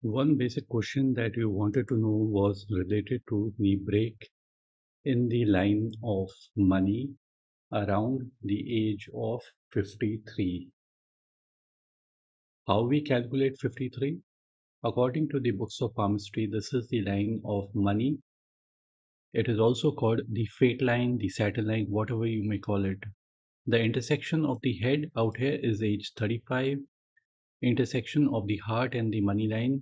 One basic question that we wanted to know was related to the break in the line of money around the age of 53. How we calculate 53? According to the books of palmistry, this is the line of money. It is also called the fate line, the Saturn line, whatever you may call it. The intersection of the head out here is age 35. Intersection of the heart and the money line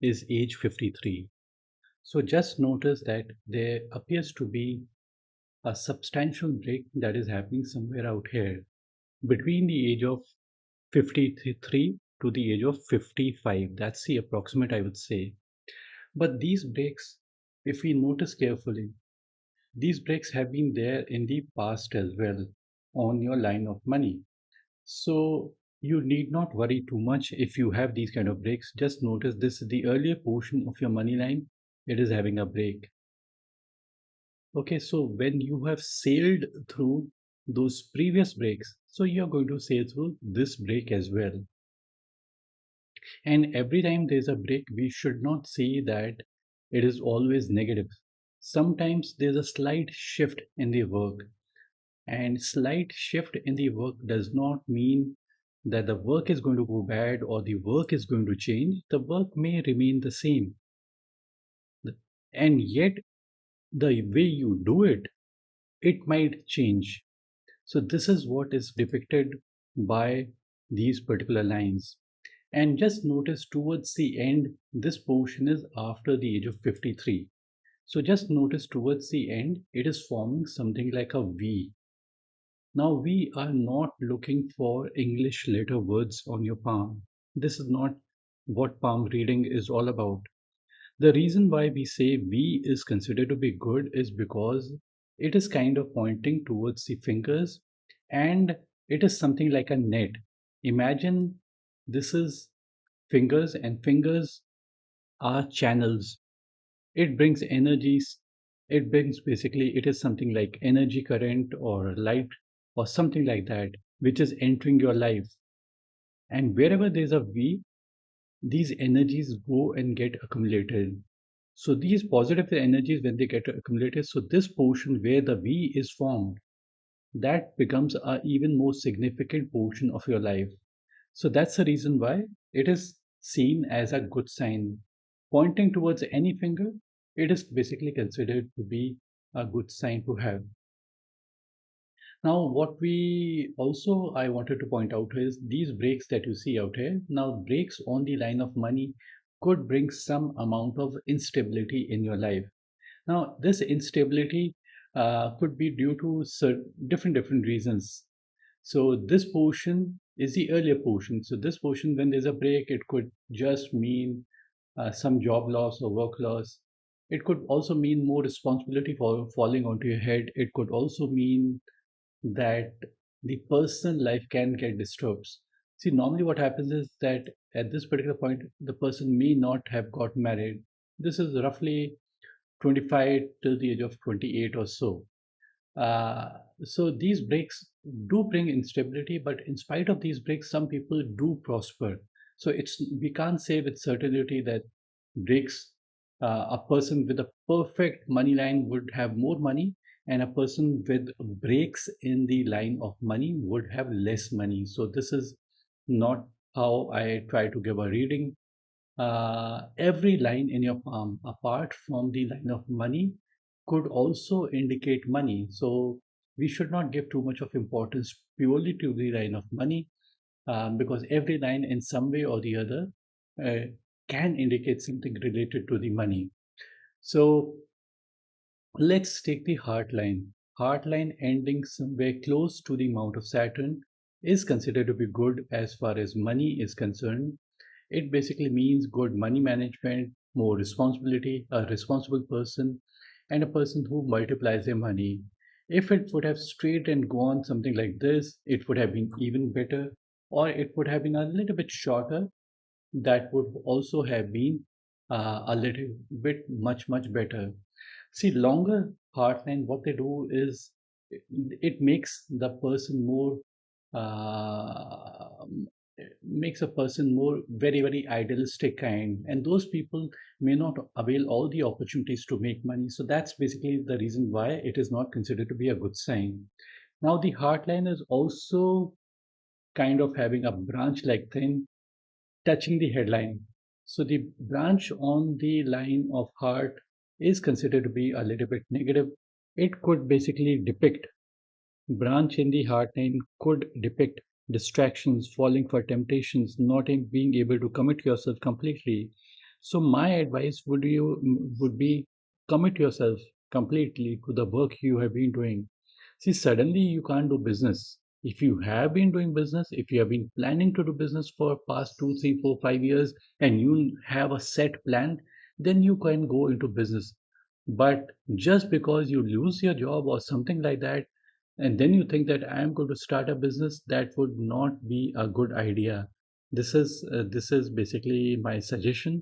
is age 53. So just notice that there appears to be a substantial break that is happening somewhere out here between the age of 53 to the age of 55. That's the approximate, I would say. But these breaks, if we notice carefully, these breaks have been there in the past as well on your line of money. So you need not worry too much if you have these kind of breaks. Just notice this is the earlier portion of your money line. It is having a break. Okay, so when you have sailed through those previous breaks, so you're going to sail through this break as well. And every time there's a break, we should not see that it is always negative. Sometimes there's a slight shift in the work, and slight shift in the work does not mean that the work is going to go bad or the work is going to change. The work may remain the same, and yet the way you do it, it might change. So this is what is depicted by these particular lines. And just notice towards the end, this portion is after the age of 53. So just notice towards the end, it is forming something like a V. Now we are not looking for English letter words on your palm. This is not what palm reading is all about. The reason why we say V is considered to be good is because it is kind of pointing towards the fingers, and it is something like a net. Imagine this is fingers, and fingers are channels. It brings energies. It brings basically, it is something like energy current or light or something like that, which is entering your life. And wherever there's a V, these energies go and get accumulated. So these positive energies, when they get accumulated, so this portion where the V is formed, that becomes a even more significant portion of your life. So that's the reason why it is seen as a good sign. Pointing towards any finger, it is basically considered to be a good sign to have. Now, what we also I wanted to point out is these breaks that you see out here. Now, breaks on the line of money could bring some amount of instability in your life. Now, this instability could be due to different reasons. So this portion is the earlier portion. So this portion, when there's a break, it could just mean some job loss or work loss. It could also mean more responsibility for falling onto your head. It could also mean that the personal life can get disturbed. See, normally what happens is that at this particular point, the person may not have got married. This is roughly 25 till the age of 28 or so. So these breaks do bring instability, but in spite of these breaks, some people do prosper. So it's we can't say with certainty that breaks a person with a perfect money line would have more money, and a person with breaks in the line of money would have less money. So this is not how I try to give a reading. Every line in your palm, apart from the line of money, could also indicate money. So we should not give too much of importance purely to the line of money, because every line in some way or the other uh, can indicate something related to the money. So let's take the heart line. Heart line ending somewhere close to the Mount of Saturn is considered to be good as far as money is concerned. It basically means good money management, more responsibility, a responsible person, and a person who multiplies their money. If it would have straight and gone something like this, it would have been even better, or it would have been a little bit shorter. That would also have been a little bit much better. See, longer heartline, what they do is it makes the person more uh, makes a person more very idealistic kind, and those people may not avail all the opportunities to make money. So that's basically the reason why it is not considered to be a good sign. Now the heart line is also kind of having a branch like thing touching the headline. So the branch on the line of heart is considered to be a little bit negative. It could basically depict, branch in the heart line could depict distractions, falling for temptations, not in being able to commit yourself completely. So my advice would be, commit yourself completely to the work you have been doing. See, suddenly you can't do business. If you have been doing business, if you have been planning to do business for past 2, 3, 4, 5 years, and you have a set plan, then you can go into business. But just because you lose your job or something like that, and then you think that I am going to start a business, that would not be a good idea. This is basically my suggestion.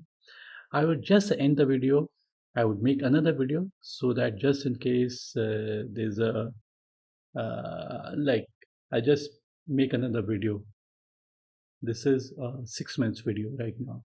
I would just end the video. I would make another video so that just in case there's a like, I just make another video. This is a 6 months video right now.